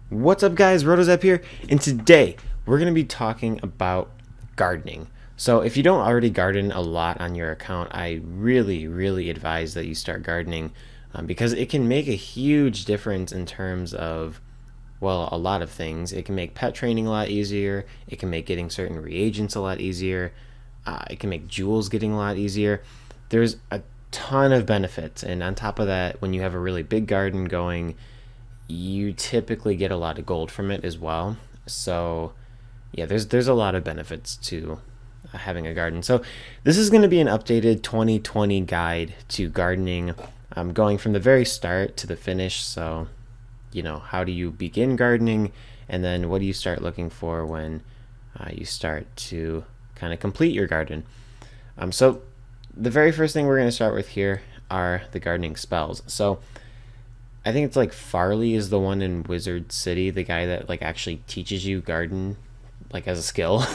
What's up, guys? Rotozap here, and today we're going to be talking about gardening. So, if you don't already garden a lot on your account, I really advise that you start gardening because it can make a huge difference in terms of, well, a lot of things. It can make pet training a lot easier, it can make getting certain reagents a lot easier, it can make jewels getting a lot easier. There's a ton of benefits, and on top of that, when you have a really big garden going, you typically get a lot of gold from it as well. So yeah, there's a lot of benefits to having a garden. So this is going to be an updated 2020 guide to gardening, going from the very start to the finish. So how do you begin gardening, and then what do you start looking for when you start to kind of complete your garden. So the very first thing we're going to start with here are the gardening spells. So I think it's like Farley is the one in Wizard City, the guy that like actually teaches you garden like as a skill.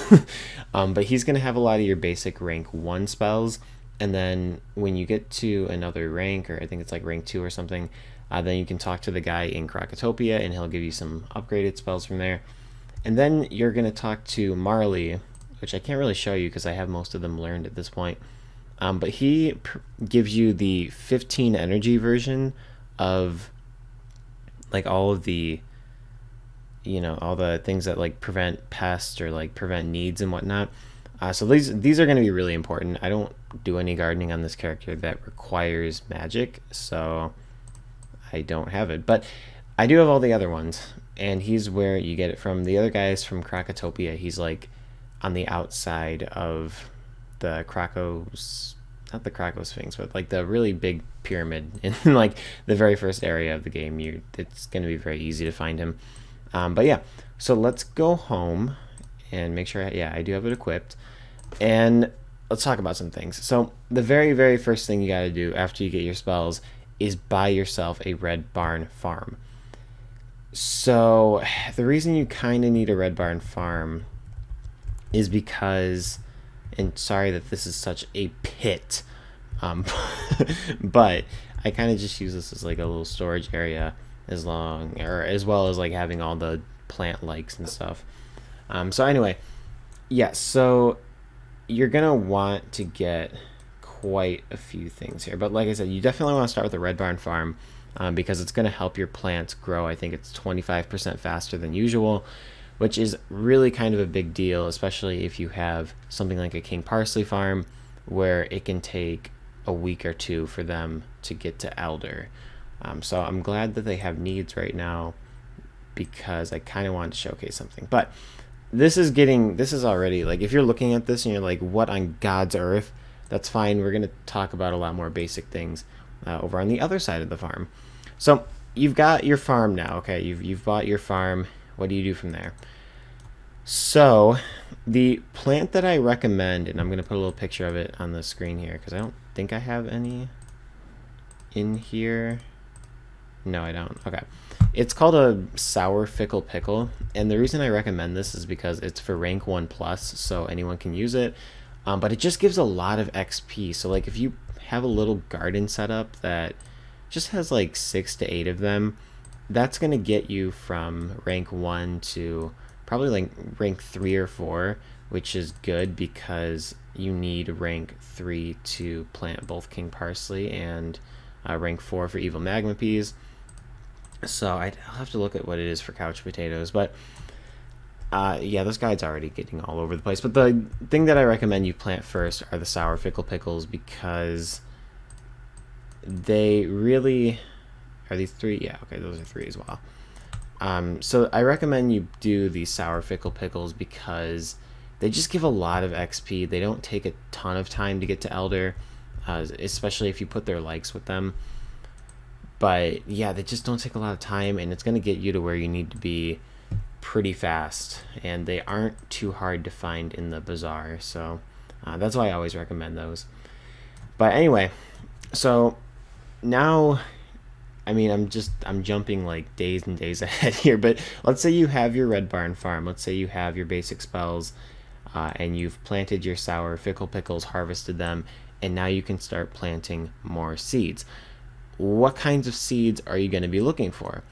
But he's gonna have a lot of your basic rank 1 spells, and then when you get to another rank, or I think it's like rank 2 or something, then you can talk to the guy in Krakatopia and he'll give you some upgraded spells from there. And then you're gonna talk to Marley, which I can't really show you because I have most of them learned at this point. But he gives you the 15 energy version of like all of the all the things that like prevent pests or like prevent needs and whatnot. So these are going to be really important. I don't do any gardening on this character that requires magic, so I don't have it, but I do have all the other ones, and he's where you get it from. The other guy is from Krakatopia. He's like on the outside of the Krakos, not the Krakow Sphinx, but like the really big pyramid in like the very first area of the game. It's going to be very easy to find him. But yeah, so let's go home and make sure, I do have it equipped. And let's talk about some things. So the very first thing you got to do after you get your spells is buy yourself a red barn farm. So the reason you kind of need a red barn farm is because, and sorry that this is such a pit, but I kind of just use this as like a little storage area, as well as like having all the plant likes and stuff. So anyway, so you're gonna want to get quite a few things here, but like I said, you definitely want to start with a red barn farm, because it's going to help your plants grow. I think it's 25% faster than usual, which is really kind of a big deal, especially if you have something like a king parsley farm where it can take a week or two for them to get to elder. So I'm glad that they have needs right now, because I kind of wanted to showcase something. But this is already, like, if you're looking at this and you're like, what on God's earth, that's fine. We're going to talk about a lot more basic things over on the other side of the farm. So you've got your farm now. Okay, you've bought your farm. What do you do from there? So the plant that I recommend, and I'm going to put a little picture of it on the screen here because I don't think I have any in here. No, I don't. Okay. It's called a sour fickle pickle, and the reason I recommend this is because it's for rank 1 plus, so anyone can use it. But it just gives a lot of XP. So like if you have a little garden setup that just has like 6 to 8 of them, that's going to get you from rank 1 to probably like rank 3 or 4, which is good because you need rank 3 to plant both king parsley and rank 4 for evil magma peas. So I'll have to look at what it is for couch potatoes, but this guide's already getting all over the place. But the thing that I recommend you plant first are the sour fickle pickles, because they really are these 3. Yeah, okay, those are 3 as well. So I recommend you do these sour fickle pickles because they just give a lot of XP. They don't take a ton of time to get to elder, especially if you put their likes with them. But yeah, they just don't take a lot of time, and it's going to get you to where you need to be pretty fast, and they aren't too hard to find in the bazaar, so that's why I always recommend those. But anyway, so now, I mean, I'm jumping like days and days ahead here, but let's say you have your red barn farm. Let's say you have your basic spells, and you've planted your sour fickle pickles, harvested them, and now you can start planting more seeds. What kinds of seeds are you going to be looking for?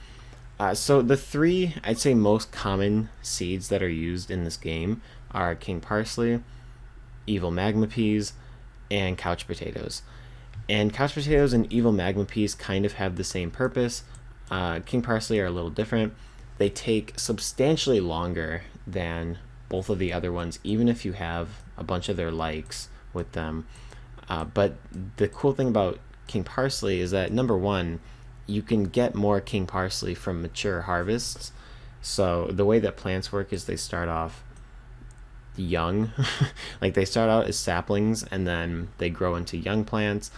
So the three, I'd say, most common seeds that are used in this game are king parsley, evil magma peas, and couch potatoes. And couch potatoes and evil magma peas kind of have the same purpose. King parsley are a little different. They take substantially longer than both of the other ones, even if you have a bunch of their likes with them. But the cool thing about king parsley is that, number one, you can get more king parsley from mature harvests. So the way that plants work is they start off young. Like they start out as saplings and then they grow into young plants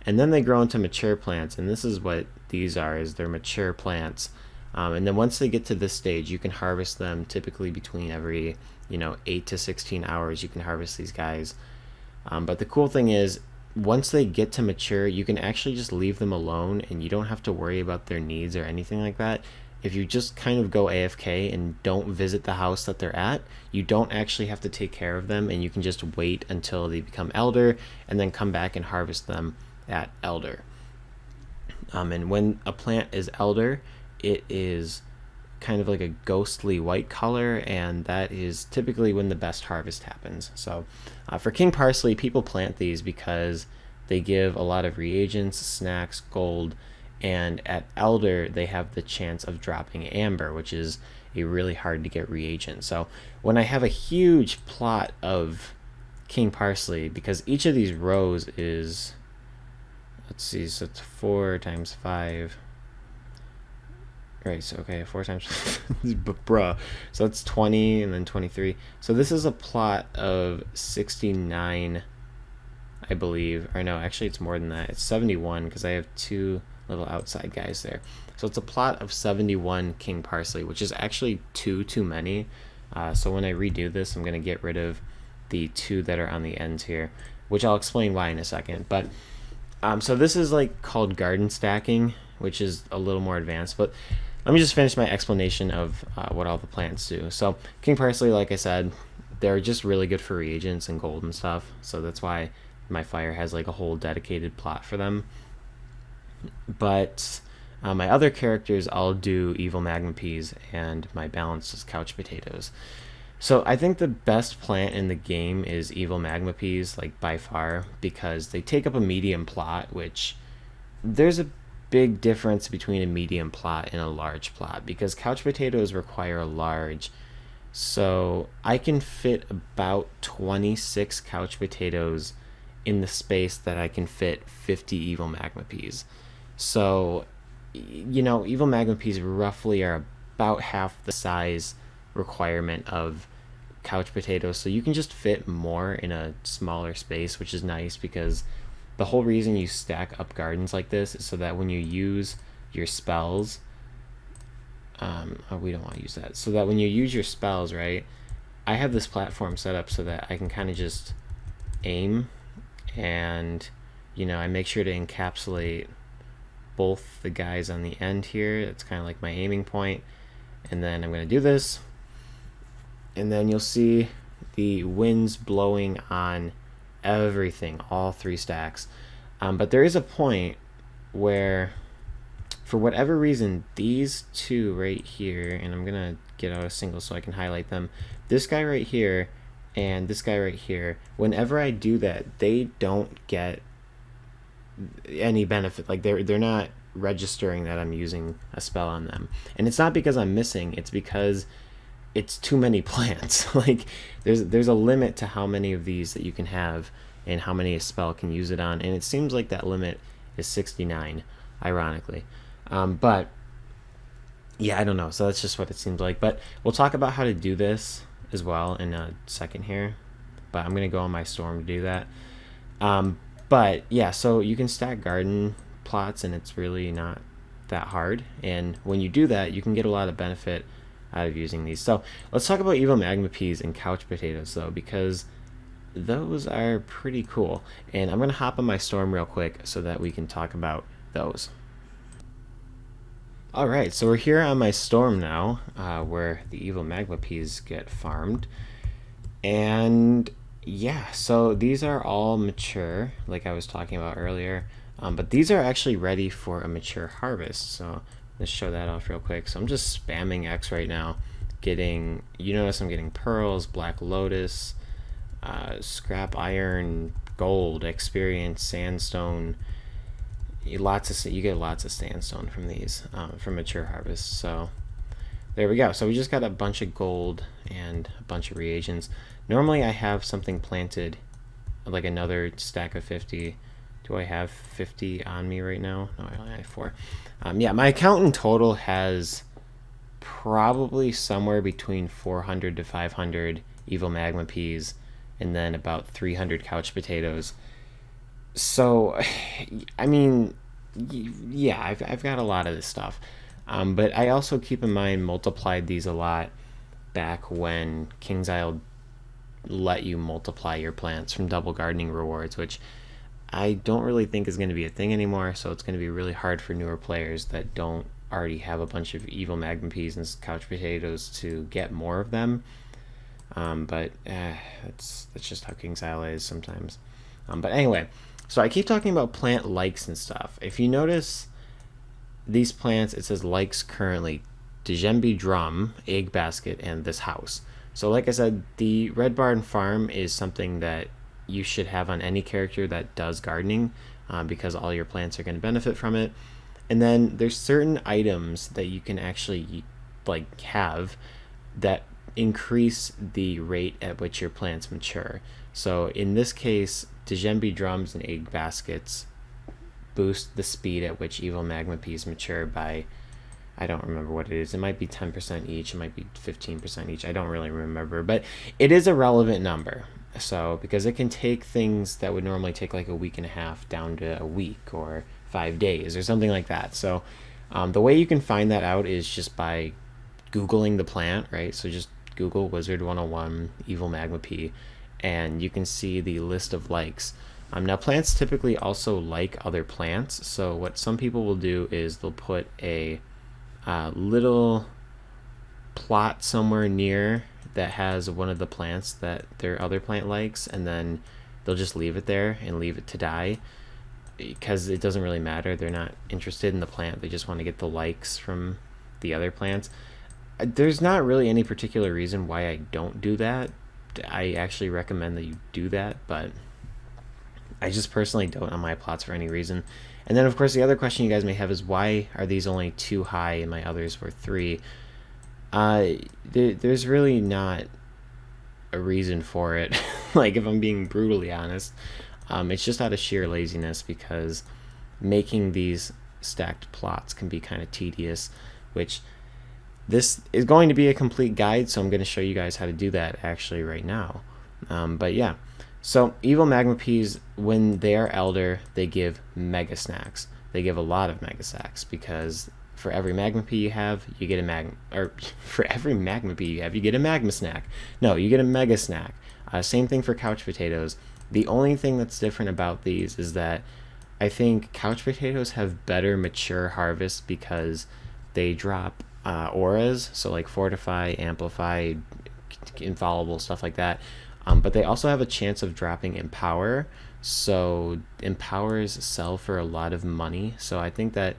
and then they grow into mature plants, and this is what these are, is they're mature plants. And then once they get to this stage, you can harvest them typically between every 8 to 16 hours. You can harvest these guys. But the cool thing is, once they get to mature, you can actually just leave them alone and you don't have to worry about their needs or anything like that. If you just kind of go AFK and don't visit the house that they're at, you don't actually have to take care of them, and you can just wait until they become elder and then come back and harvest them at elder. And when a plant is elder, it is kind of like a ghostly white color, and that is typically when the best harvest happens. So for king parsley, people plant these because they give a lot of reagents, snacks, gold, and at elder they have the chance of dropping amber, which is a really hard to get reagent. So when I have a huge plot of king parsley, because each of these rows is, let's see, so it's 4 times 5. Right, so okay, 4 times bruh. So that's 20 and then 23. So this is a plot of 69, I believe. Or no, actually it's more than that. It's 71 because I have 2 little outside guys there. So it's a plot of 71 king parsley, which is actually 2 too many. So when I redo this, I'm going to get rid of the 2 that are on the ends here, which I'll explain why in a second. But so this is like called garden stacking, which is a little more advanced. But let me just finish my explanation of what all the plants do. So king parsley, like I said, they're just really good for reagents and gold and stuff. So that's why my fire has like a whole dedicated plot for them. But my other characters all do evil magma peas, and my balance is couch potatoes. So I think the best plant in the game is evil magma peas, like by far, because they take up a medium plot, which there's a big difference between a medium plot and a large plot, because couch potatoes require a large. So I can fit about 26 couch potatoes in the space that I can fit 50 evil magma peas. So, evil magma peas roughly are about half the size requirement of couch potatoes. So you can just fit more in a smaller space, which is nice, because the whole reason you stack up gardens like this is so that when you use your spells, we don't want to use that. So that when you use your spells, right, I have this platform set up so that I can kind of just aim, and I make sure to encapsulate both the guys on the end here. It's kind of like my aiming point. And then I'm going to do this, and then you'll see the winds blowing on everything, all 3 stacks. But there is a point where, for whatever reason, these 2 right here, and I'm gonna get out a single so I can highlight them, this guy right here and this guy right here, whenever I do that, they don't get any benefit. Like they're not registering that I'm using a spell on them, and it's not because I'm missing, it's because it's too many plants. Like there's a limit to how many of these that you can have and how many a spell can use it on, and it seems like that limit is 69, ironically. But yeah, I don't know, so that's just what it seems like. But we'll talk about how to do this as well in a second here, but I'm gonna go on my storm to do that. But yeah, so you can stack garden plots, and it's really not that hard, and when you do that, you can get a lot of benefit out of using these. So let's talk about evil magma peas and couch potatoes though, because those are pretty cool, and I'm gonna hop on my storm real quick so that we can talk about those. Alright, so we're here on my storm now, where the evil magma peas get farmed, and yeah, so these are all mature, like I was talking about earlier, but these are actually ready for a mature harvest. So Let's show that off real quick. So I'm just spamming X right now, getting, you notice I'm getting pearls, black lotus, scrap iron, gold, experience, sandstone. You get lots of sandstone from these, from mature harvest. So there we go. So we just got a bunch of gold and a bunch of reagents. Normally I have something planted, like another stack of 50. Do I have 50 on me right now? No, I only have 4. Yeah, my account in total has probably somewhere between 400 to 500 evil magma peas, and then about 300 couch potatoes. So, I mean, yeah, I've got a lot of this stuff. But I also keep in mind multiplied these a lot back when King's Isle let you multiply your plants from double gardening rewards, which I don't really think is going to be a thing anymore. So it's going to be really hard for newer players that don't already have a bunch of evil magma peas and couch potatoes to get more of them. But that's just how King's Isle is sometimes. But anyway, so I keep talking about plant likes and stuff. If you notice these plants, it says likes currently: Djembe drum, egg basket, and this house. So like I said, the Red Barn Farm is something that you should have on any character that does gardening, because all your plants are going to benefit from it. And then there's certain items that you can actually like have that increase the rate at which your plants mature. So in this case, Djembe drums and egg baskets boost the speed at which evil magma peas mature by, I don't remember what it is. It might be 10% each. It might be 15% each. I don't really remember, but it is a relevant number. So because it can take things that would normally take like a week and a half down to a week or 5 days or something like that. So the way you can find that out is just by Googling the plant, right? So just Google Wizard101 evil magma pea, and you can see the list of likes. Now plants typically also like other plants. So what some people will do is they'll put a little plot somewhere near that has one of the plants that their other plant likes, and then they'll just leave it there and leave it to die, because it doesn't really matter. They're not interested in the plant. They just want to get the likes from the other plants. There's not really any particular reason why I don't do that. I actually recommend that you do that, but I just personally don't on my plots for any reason. And then of course the other question you guys may have is, why are these only 2 high and my others were 3? There's really not a reason for it. Like, if I'm being brutally honest, it's just out of sheer laziness, because making these stacked plots can be kind of tedious, which this is going to be a complete guide, so I'm going to show you guys how to do that actually right now. But yeah, so evil magma peas, when they are elder, they give mega snacks. They give a lot of mega snacks, because for every magma pea you have, you get a for every magma pea you have, you get a magma snack. No, you get a mega snack. Same thing for couch potatoes. The only thing that's different about these is that I think couch potatoes have better mature harvests, because they drop auras, so like fortify, amplify, infallible, stuff like that. But they also have a chance of dropping empower, so empowers sell for a lot of money. So I think that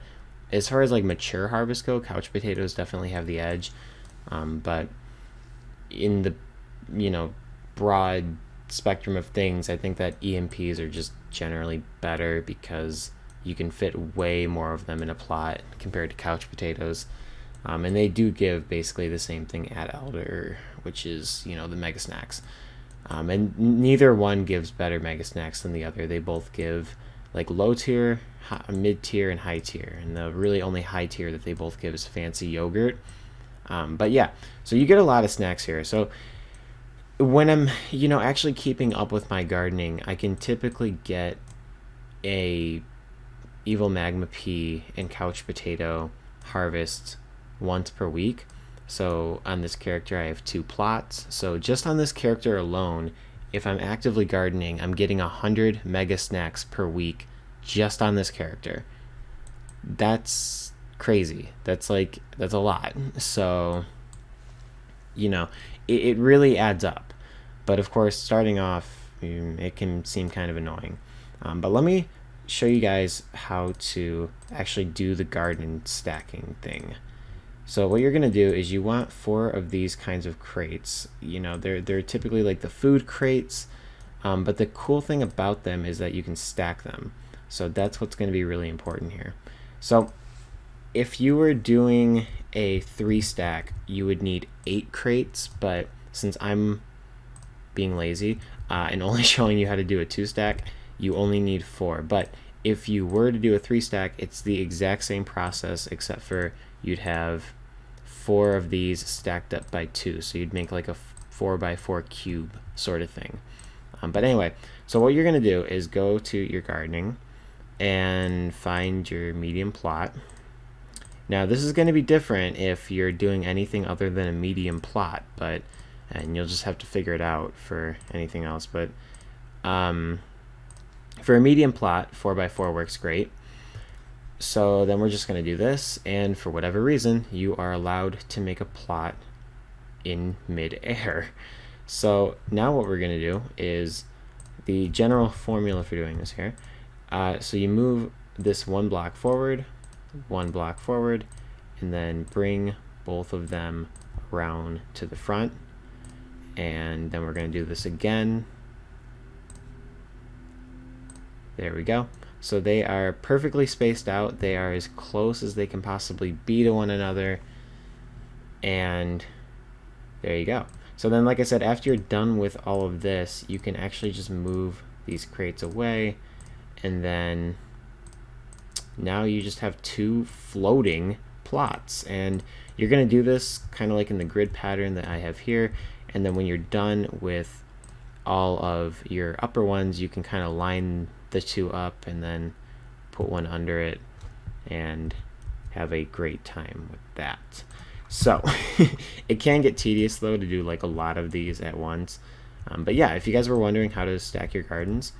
as far as like mature harvest go, couch potatoes definitely have the edge. But in the broad spectrum of things, I think that EMPs are just generally better, because you can fit way more of them in a plot compared to couch potatoes. And they do give basically the same thing at elder, which is the mega snacks. And neither one gives better mega snacks than the other. They both give like low tier, mid tier, and high tier. And the really only high tier that they both give is fancy yogurt. But yeah, so you get a lot of snacks here. So when I'm actually keeping up with my gardening, I can typically get a evil magma pea and couch potato harvest once per week. So on this character I have 2 plots. So just on this character alone, if I'm actively gardening, I'm getting 100 mega snacks per week just on this character. That's crazy. That's a lot. So it really adds up. But of course, starting off, it can seem kind of annoying. But let me show you guys how to actually do the garden stacking thing. So what you're gonna do is you want 4 of these kinds of crates. You know, they're typically like the food crates, but the cool thing about them is that you can stack them. So that's what's gonna be really important here. So if you were doing a 3 stack, you would need 8 crates, but since I'm being lazy and only showing you how to do a 2 stack, you only need 4. But if you were to do a 3 stack, it's the exact same process, except for you'd have 4 of these stacked up by 2, so you'd make like a 4x4 cube sort of thing. But anyway, so what you're gonna do is go to your gardening and find your medium plot. Now this is going to be different if you're doing anything other than a medium plot, and you'll just have to figure it out for anything else. But for a medium plot, 4x4 works great. So then we're just going to do this, and for whatever reason, you are allowed to make a plot in mid-air. So now what we're going to do is the general formula for doing this here. So you move this 1 block forward, 1 block forward, and then bring both of them around to the front, and then we're going to do this again. There we go. So they are perfectly spaced out. They are as close as they can possibly be to one another, and there you go. So then, like I said, after you're done with all of this, you can actually just move these crates away, and then now you just have 2 floating plots. And you're going to do this kind of like in the grid pattern that I have here, and then when you're done with all of your upper ones, you can kind of line the 2 up and then put one under it and have a great time with that. So it can get tedious though to do like a lot of these at once, but yeah, if you guys were wondering how to stack your gardens,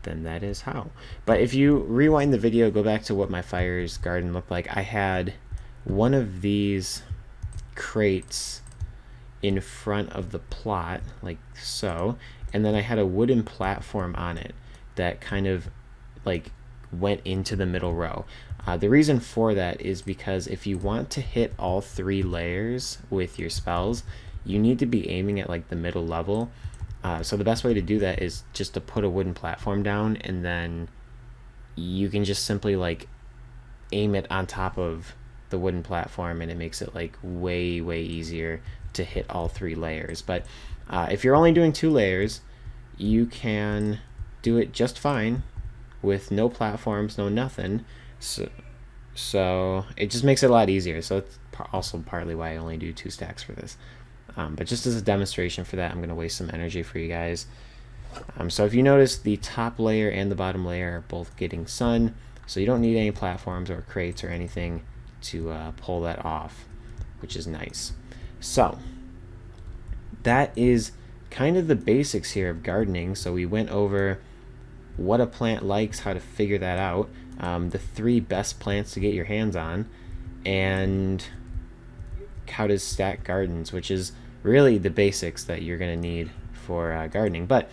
then that is how. But if you rewind the video, go back to what my fire's garden looked like. I had one of these crates in front of the plot like so, and then I had a wooden platform on it that kind of like went into the middle row. The reason for that is because if you want to hit all 3 layers with your spells, you need to be aiming at like the middle level. So the best way to do that is just to put a wooden platform down, and then you can just simply like aim it on top of the wooden platform, and it makes it like way easier to hit all 3 layers. But if you're only doing 2 layers, you can do it just fine with no platforms, no nothing. So it just makes it a lot easier. So it's also partly why I only do 2 stacks for this. But just as a demonstration for that, I'm going to waste some energy for you guys. So if you notice, the top layer and the bottom layer are both getting sun, so you don't need any platforms or crates or anything to pull that off, which is nice. So that is kind of the basics here of gardening. So we went over what a plant likes, how to figure that out, the 3 best plants to get your hands on, and how to stack gardens, which is really the basics that you're going to need for gardening. But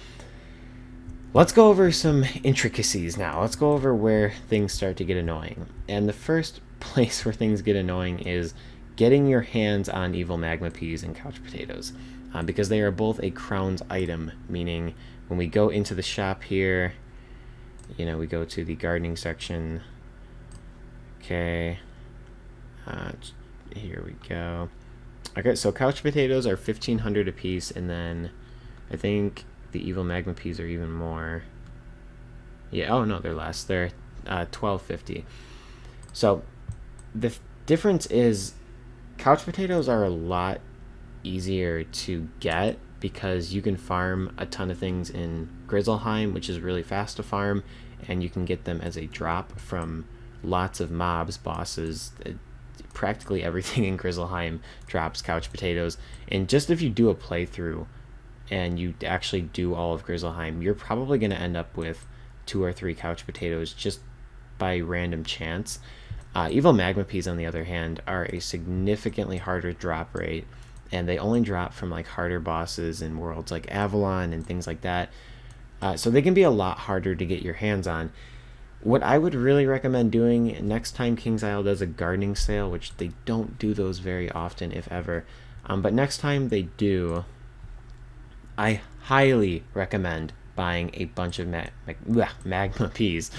let's go over some intricacies now. Let's go over where things start to get annoying. And the first place where things get annoying is getting your hands on evil magma peas and couch potatoes, because they are both a crowns item, meaning when we go into the shop here, you know, we go to the gardening section. Okay, here we go. Okay, so couch potatoes are 1,500 a piece, and then I think the evil magma peas are even more. Yeah, oh no, they're less. They're 1,250. So the difference is couch potatoes are a lot easier to get because you can farm a ton of things in Grizzleheim, which is really fast to farm, and you can get them as a drop from lots of mobs, bosses. Practically everything in Grizzleheim drops couch potatoes, and just if you do a playthrough and you actually do all of Grizzleheim, you're probably going to end up with 2 or 3 couch potatoes just by random chance. Evil magma peas, on the other hand, are a significantly harder drop rate, and they only drop from like harder bosses in worlds like Avalon and things like that. So they can be a lot harder to get your hands on. What I would really recommend doing next time King's Isle does a gardening sale, which they don't do those very often, if ever, but next time they do, I highly recommend buying a bunch of magma peas,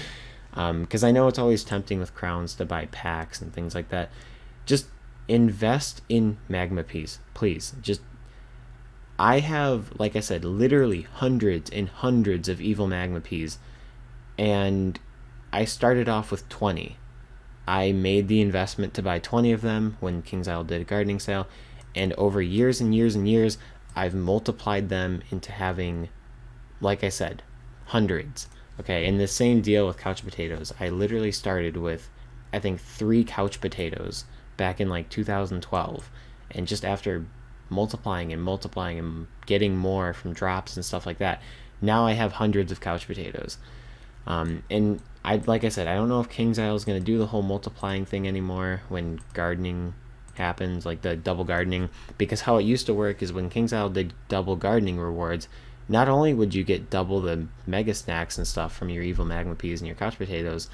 because I know it's always tempting with crowns to buy packs and things like that. Just invest in magma peas, please. Just I have, like I said, literally hundreds and hundreds of evil magma peas, and I started off with 20. I made the investment to buy 20 of them when King's Isle did a gardening sale, and over years and years and years, I've multiplied them into having, like I said, hundreds. Okay, and the same deal with couch potatoes. I literally started with, I think, 3 couch potatoes back in like 2012, and just after multiplying and multiplying and getting more from drops and stuff like that, now I have hundreds of couch potatoes. And like I said, I don't know if King's Isle is going to do the whole multiplying thing anymore when gardening happens, like the double gardening, because how it used to work is when King's Isle did double gardening rewards, not only would you get double the mega snacks and stuff from your evil magma peas and your couch potatoes,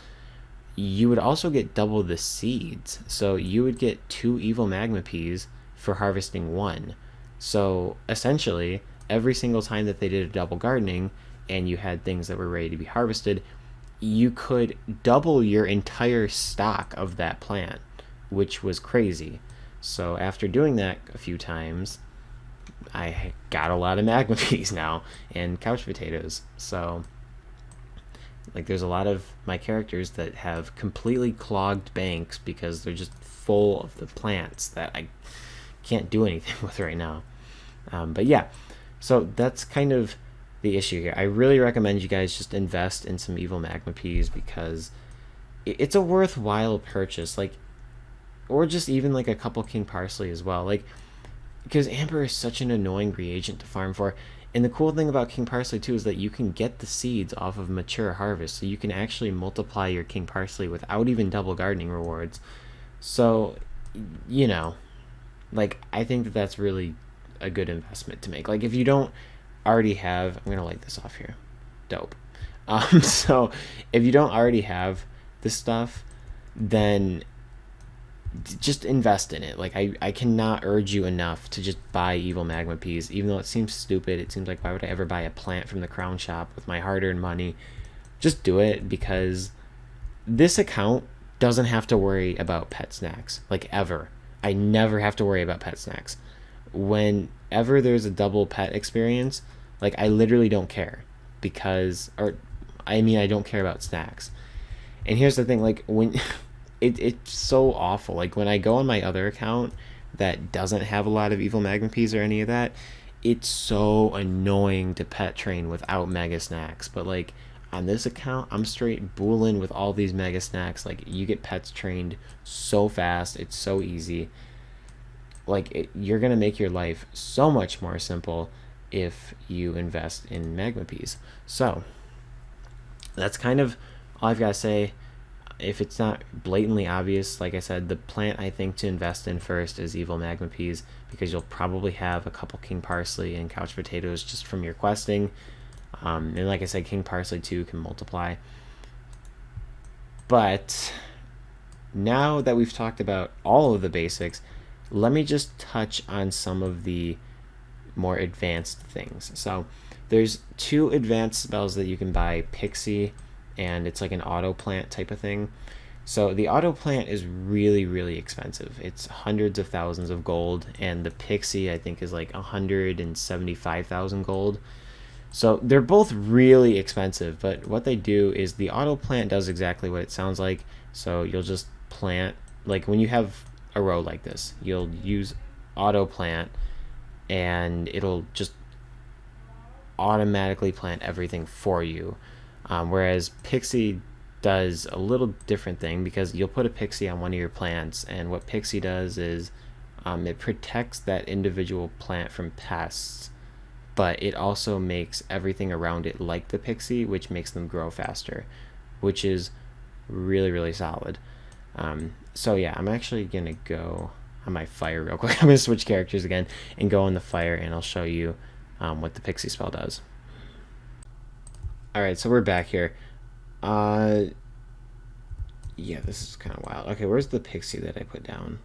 you would also get double the seeds. So you would get 2 evil magma peas for harvesting 1. So essentially, every single time that they did a double gardening and you had things that were ready to be harvested, you could double your entire stock of that plant, which was crazy. So after doing that a few times, I got a lot of magma peas now and couch potatoes. So like there's a lot of my characters that have completely clogged banks because they're just full of the plants that I can't do anything with right now. But yeah, so that's kind of the issue here. I really recommend you guys just invest in some evil magma peas because it's a worthwhile purchase. Like, or just even like a couple king parsley as well. Like, because amber is such an annoying reagent to farm for. And the cool thing about king parsley too is that you can get the seeds off of mature harvest, so you can actually multiply your king parsley without even double gardening rewards. So, you know, like I think that that's really a good investment to make. Like if you don't already have, I'm gonna light this off here. Dope. So if you don't already have this stuff, then just invest in it. Like I cannot urge you enough to just buy evil magma peas, even though it seems stupid. It seems like, why would I ever buy a plant from the crown shop with my hard-earned money? Just do it, because this account doesn't have to worry about pet snacks, like ever. I never have to worry about pet snacks. Whenever there's a double pet experience, like I literally don't care, because, or I mean, I don't care about snacks. And here's the thing, like when it's so awful. Like when I go on my other account that doesn't have a lot of evil magma peas or any of that, it's so annoying to pet train without mega snacks. But like on this account, I'm straight booling with all these mega snacks. Like you get pets trained so fast. It's so easy. Like you're gonna make your life so much more simple if you invest in magma peas. So that's kind of all I've got to say. If it's not blatantly obvious, like I said, the plant I think to invest in first is evil magma peas, because you'll probably have a couple king parsley and couch potatoes just from your questing. And like I said, king parsley too can multiply. But now that we've talked about all of the basics, let me just touch on some of the more advanced things. So there's 2 advanced spells that you can buy, Pixie, and it's like an auto plant type of thing. So the auto plant is really, really expensive. It's hundreds of thousands of gold, and the Pixie I think is like 175,000 gold. So they're both really expensive, but what they do is the auto plant does exactly what it sounds like. So you'll just plant, like when you have a row like this, you'll use auto plant and it'll just automatically plant everything for you. Whereas Pixie does a little different thing, because you'll put a Pixie on one of your plants, and what Pixie does is it protects that individual plant from pests, but it also makes everything around it like the Pixie, which makes them grow faster, which is really, really solid. So yeah, I'm actually going to go on my fire real quick. I'm going to switch characters again and go on the fire, and I'll show you what the Pixie spell does. Alright, so we're back here. Yeah, this is kind of wild. Okay, where's the pixie that I put down?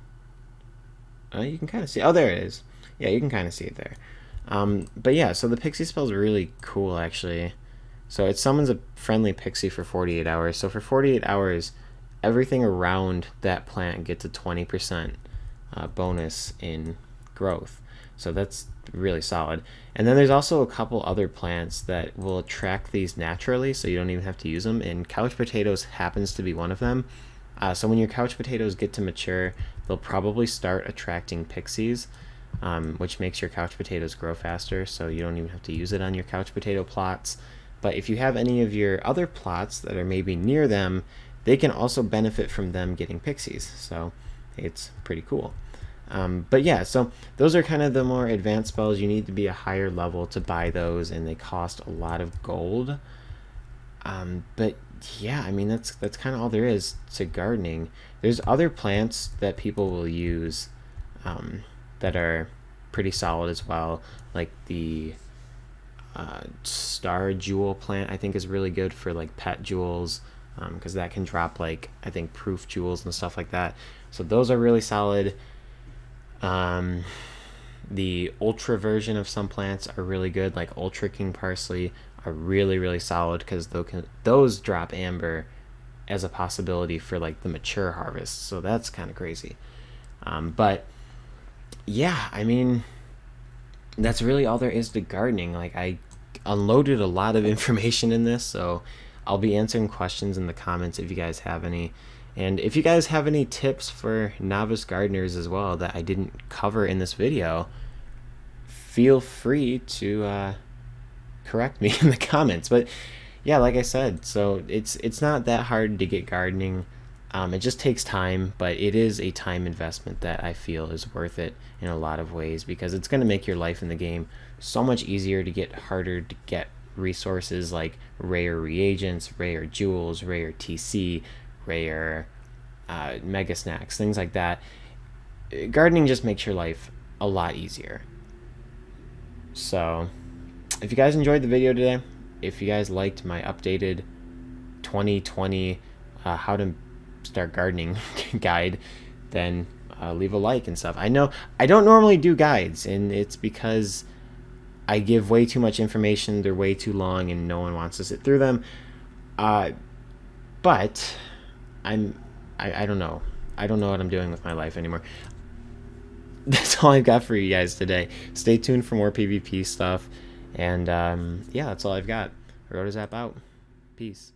You can kind of see. Oh, there it is. Yeah, you can kind of see it there. But yeah, so the pixie spell is really cool, actually. So it summons a friendly pixie for 48 hours. So for 48 hours, everything around that plant gets a 20% bonus in growth. So that's really solid. And then there's also a couple other plants that will attract these naturally, so you don't even have to use them. And couch potatoes happens to be one of them. So when your couch potatoes get to mature, they'll probably start attracting pixies, which makes your couch potatoes grow faster, so you don't even have to use it on your couch potato plots. But if you have any of your other plots that are maybe near them, they can also benefit from them getting pixies. So it's pretty cool. But yeah, so those are kind of the more advanced spells. You need to be a higher level to buy those, and they cost a lot of gold. But yeah, I mean, that's kind of all there is to gardening. There's other plants that people will use that are pretty solid as well, like the star jewel plant. I think is really good for like pet jewels, because that can drop like, I think, proof jewels and stuff like that. So those are really solid. The ultra version of some plants are really good, like Ultra King Parsley are really solid, because those drop amber as a possibility for like the mature harvest. So that's kind of crazy. But yeah, I mean, that's really all there is to gardening. Like, I unloaded a lot of information in this, so I'll be answering questions in the comments if you guys have any. And if you guys have any tips for novice gardeners as well that I didn't cover in this video, feel free to correct me in the comments. But yeah, like I said, so it's not that hard to get gardening. It just takes time, but it is a time investment that I feel is worth it in a lot of ways, because it's going to make your life in the game so much easier, to get harder to get resources like rare reagents, rare jewels, rare TC, rare mega snacks, things like that. Gardening just makes your life a lot easier. So if you guys enjoyed the video today, if you guys liked my updated 2020 how to start gardening guide, then leave a like and stuff. I know I don't normally do guides, and it's because I give way too much information. They're way too long, and no one wants to sit through them. But I don't know. I don't know what I'm doing with my life anymore. That's all I've got for you guys today. Stay tuned for more PvP stuff. And yeah, that's all I've got. Rotozap out. Peace.